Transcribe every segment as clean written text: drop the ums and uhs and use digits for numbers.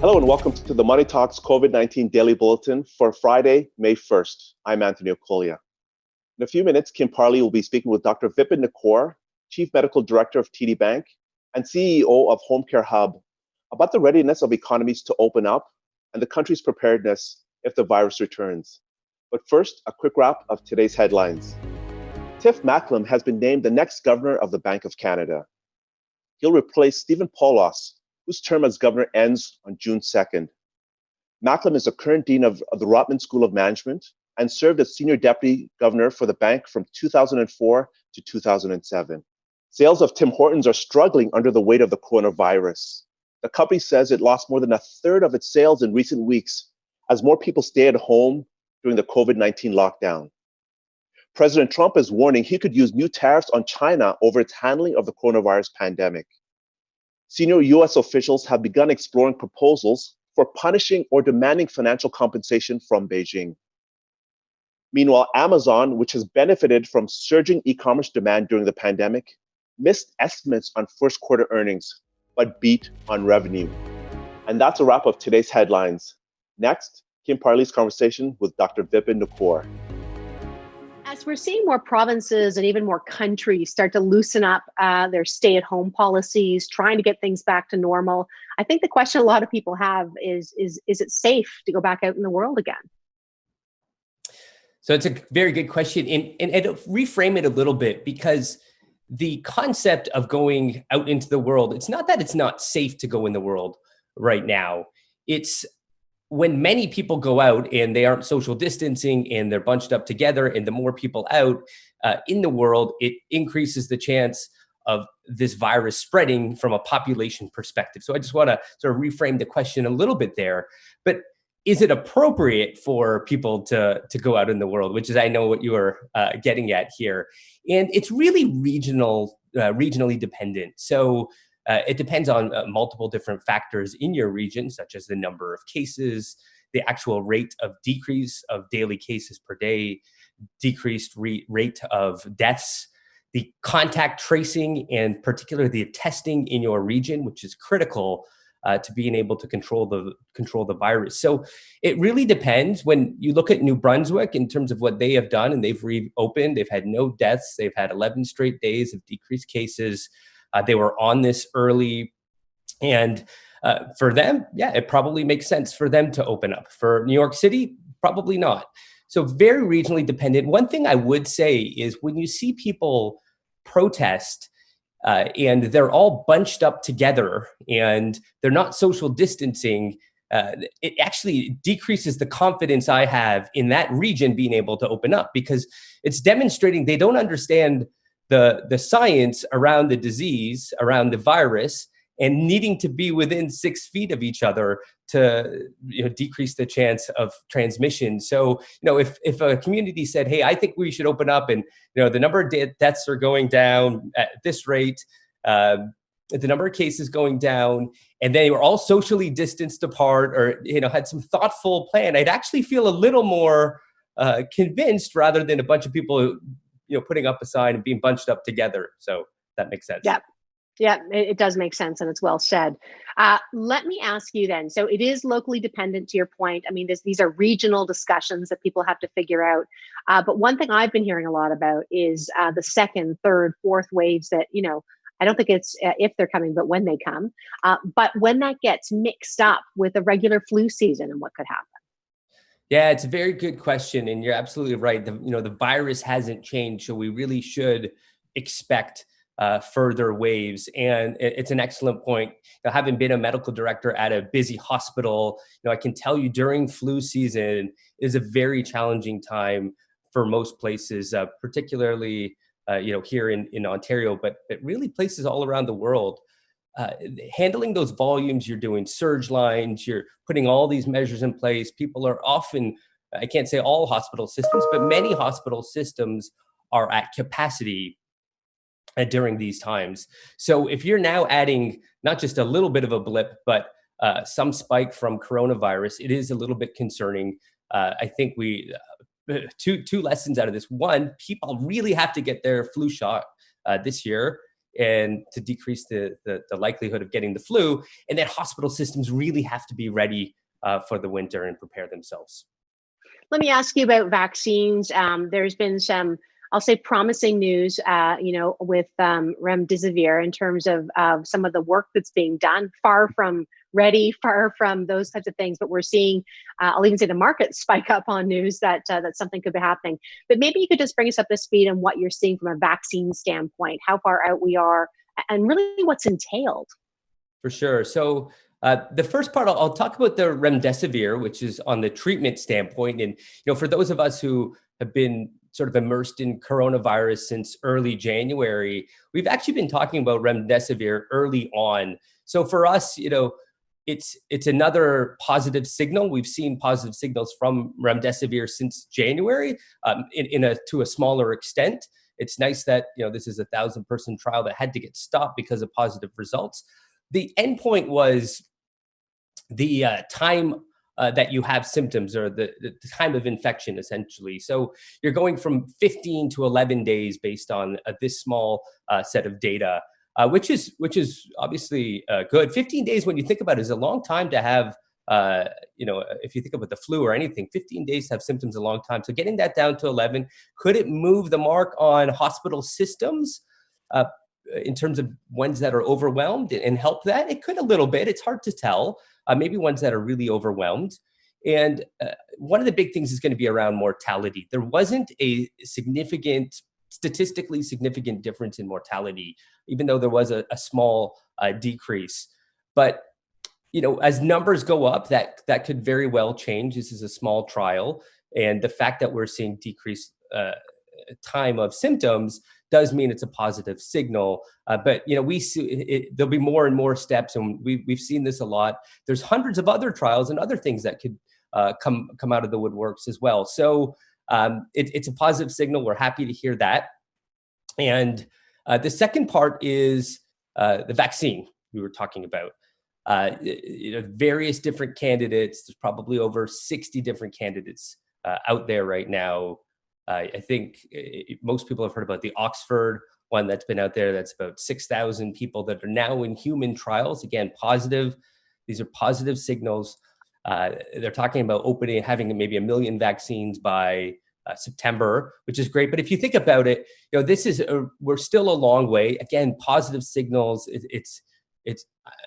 Hello and welcome to the Money Talks COVID-19 Daily Bulletin for Friday, May 1st. I'm Anthony Okolie. In a few minutes, Kim Parlee will be speaking with Dr. Vipan Nikore, Chief Medical Director of TD Bank and CEO of Homecare Hub, about the readiness of economies to open up and the country's preparedness if the virus returns. But first, a quick wrap of today's headlines. Tiff Macklem has been named the next governor of the Bank of Canada. He'll replace Stephen Poloz, whose term as governor ends on June 2nd. Macklem is the current dean of the Rotman School of Management and served as senior deputy governor for the bank from 2004 to 2007. Sales of Tim Hortons are struggling under the weight of the coronavirus. The company says it lost more than a third of its sales in recent weeks as more people stay at home during the COVID-19 lockdown. President Trump is warning he could use new tariffs on China over its handling of the coronavirus pandemic. Senior U.S. officials have begun exploring proposals for punishing or demanding financial compensation from Beijing. Meanwhile, Amazon, which has benefited from surging e-commerce demand during the pandemic, missed estimates on first quarter earnings, but beat on revenue. And that's a wrap of today's headlines. Next, Kim Parlee's conversation with Dr. Vipan Nikore. As we're seeing more provinces and even more countries start to loosen up their stay-at-home policies, trying to get things back to normal, I think the question a lot of people have is it safe to go back out in the world again? So it's a very good question. And reframe it a little bit, because the concept of going out into the world, it's not that it's not safe to go in the world right now. It's when many people go out and they aren't social distancing and they're bunched up together, and the more people out in the world, it increases the chance of this virus spreading from a population perspective. So I just want to sort of reframe the question a little bit there. But is it appropriate for people to go out in the world, which is, I know what you are getting at here. And it's really regionally dependent. So it depends on multiple different factors in your region, such as the number of cases, the actual rate of decrease of daily cases per day, decreased rate of deaths, the contact tracing, and particularly the testing in your region, which is critical to being able to control the virus. So it really depends. When you look at New Brunswick in terms of what they have done, and they've reopened, they've had no deaths, they've had 11 straight days of decreased cases. They were on this early, and for them, yeah, it probably makes sense for them to open up. For New York City, probably not. So very regionally dependent. One thing I would say is when you see people protest and they're all bunched up together and they're not social distancing, it actually decreases the confidence I have in that region being able to open up, because it's demonstrating they don't understand the science around the disease, around the virus, and needing to be within 6 feet of each other to decrease the chance of transmission. So, if a community said, hey, I think we should open up, and the number of deaths are going down at this rate, the number of cases going down, and they were all socially distanced apart, or had some thoughtful plan, I'd actually feel a little more convinced, rather than a bunch of people putting up a sign and being bunched up together. So that makes sense. Yeah, it does make sense, and it's well said. Let me ask you then, so it is locally dependent, to your point. I mean, these are regional discussions that people have to figure out. But one thing I've been hearing a lot about is the second, third, fourth waves that, I don't think it's if they're coming, but when they come. But when that gets mixed up with a regular flu season and what could happen. Yeah, it's a very good question, and you're absolutely right. The virus hasn't changed, so we really should expect further waves. And it's an excellent point. Having been a medical director at a busy hospital, I can tell you during flu season is a very challenging time for most places, particularly here in Ontario, but really places all around the world. Handling those volumes, you're doing surge lines, you're putting all these measures in place. People are often, I can't say all hospital systems, but many hospital systems are at capacity during these times. So if you're now adding not just a little bit of a blip, but some spike from coronavirus, it is a little bit concerning. I think two lessons out of this. One, people really have to get their flu shot this year. and to decrease the likelihood of getting the flu. And then hospital systems really have to be ready for the winter and prepare themselves. Let me ask you about vaccines. There's been some, I'll say, promising news, with remdesivir in terms of some of the work that's being done. Far from ready, far from those types of things, but we're seeing, I'll even say, the market spike up on news that something could be happening. But maybe you could just bring us up to speed on what you're seeing from a vaccine standpoint, how far out we are, and really what's entailed. For sure. So the first part, I'll talk about the remdesivir, which is on the treatment standpoint. And, for those of us who have been sort of immersed in coronavirus since early January, we've actually been talking about remdesivir early on. So for us, it's another positive signal. We've seen positive signals from remdesivir since January, to a smaller extent. It's nice that, this is a 1,000-person trial that had to get stopped because of positive results. The endpoint was the time that you have symptoms, or the time of infection, essentially. So you're going from 15 to 11 days based on this small set of data, which is obviously good. 15 days, when you think about it, is a long time to have, if you think about the flu or anything, 15 days to have symptoms is a long time. So getting that down to 11, could it move the mark on hospital systems in terms of ones that are overwhelmed and help that? It could a little bit. It's hard to tell. Maybe ones that are really overwhelmed. And one of the big things is going to be around mortality. There wasn't a statistically significant difference in mortality, even though there was a small decrease. But, as numbers go up, that could very well change. This is a small trial. And the fact that we're seeing decreased time of symptoms does mean it's a positive signal. But we see there'll be more and more steps, and we've seen this a lot. There's hundreds of other trials and other things that could come out of the woodworks as well. So it's a positive signal. We're happy to hear that. And the second part is the vaccine we were talking about. Various different candidates. There's probably over 60 different candidates out there right now. I think most people have heard about the Oxford one that's been out there. That's about 6,000 people that are now in human trials. Again, positive. These are positive signals. They're talking about having maybe 1 million vaccines by September, which is great. But if you think about it, we're still a long way. Again, positive signals.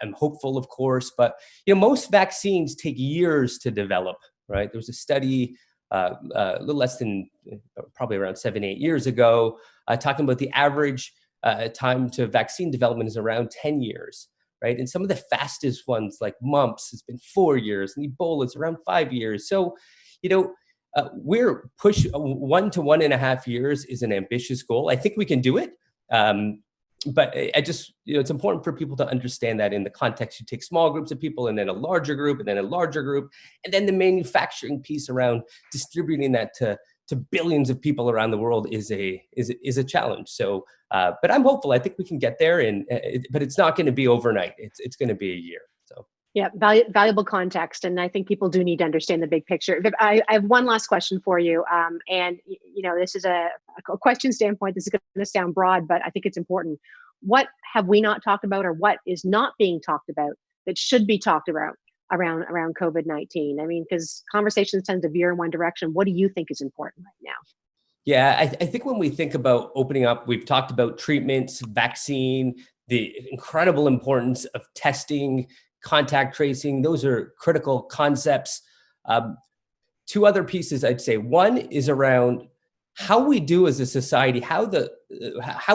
I'm hopeful, of course, but most vaccines take years to develop. Right? There was a study a little less than probably around 7-8 years ago, talking about the average time to vaccine development is around 10 years, right? And some of the fastest ones, like mumps, has been 4 years, and Ebola is around 5 years. So, we're 1 to 1.5 years is an ambitious goal. I think we can do it. But I just, it's important for people to understand that in the context, you take small groups of people and then a larger group and then a larger group, and then the manufacturing piece around distributing that to billions of people around the world is a challenge. So, but I'm hopeful. I think we can get there, but it's not going to be overnight. It's going to be a year. So. Yeah, valuable context, and I think people do need to understand the big picture. I have one last question for you, and this is a question standpoint. This is going to sound broad, but I think it's important. What have we not talked about, or what is not being talked about that should be talked about around COVID-19? I mean, because conversations tend to veer in one direction. What do you think is important right now? Yeah, I think when we think about opening up, we've talked about treatments, vaccine, the incredible importance of testing, contact tracing. Those are critical concepts. Two other pieces I'd say. One is around how we do as a society. How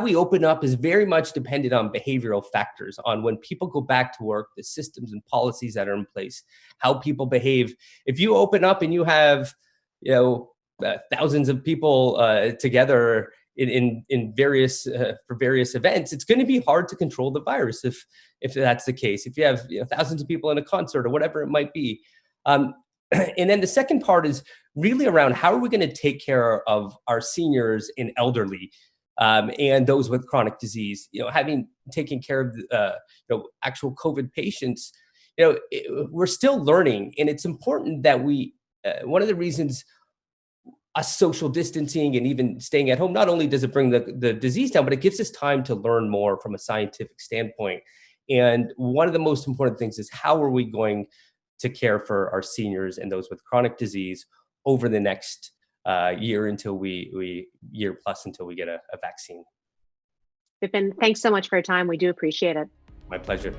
we open up is very much dependent on behavioral factors, on when people go back to work, the systems and policies that are in place, how people behave. If you open up and you have, thousands of people together in various for various events, it's going to be hard to control the virus if that's the case. If you have thousands of people in a concert or whatever it might be, and then the second part is really around how are we going to take care of our seniors and elderly, and those with chronic disease. Having taken care of actual COVID patients, we're still learning, and it's important that we. One of the reasons us social distancing and even staying at home, not only does it bring the disease down, but it gives us time to learn more from a scientific standpoint. And one of the most important things is, how are we going to care for our seniors and those with chronic disease over the next year until year plus until we get a vaccine. Vipan, thanks so much for your time. We do appreciate it. My pleasure.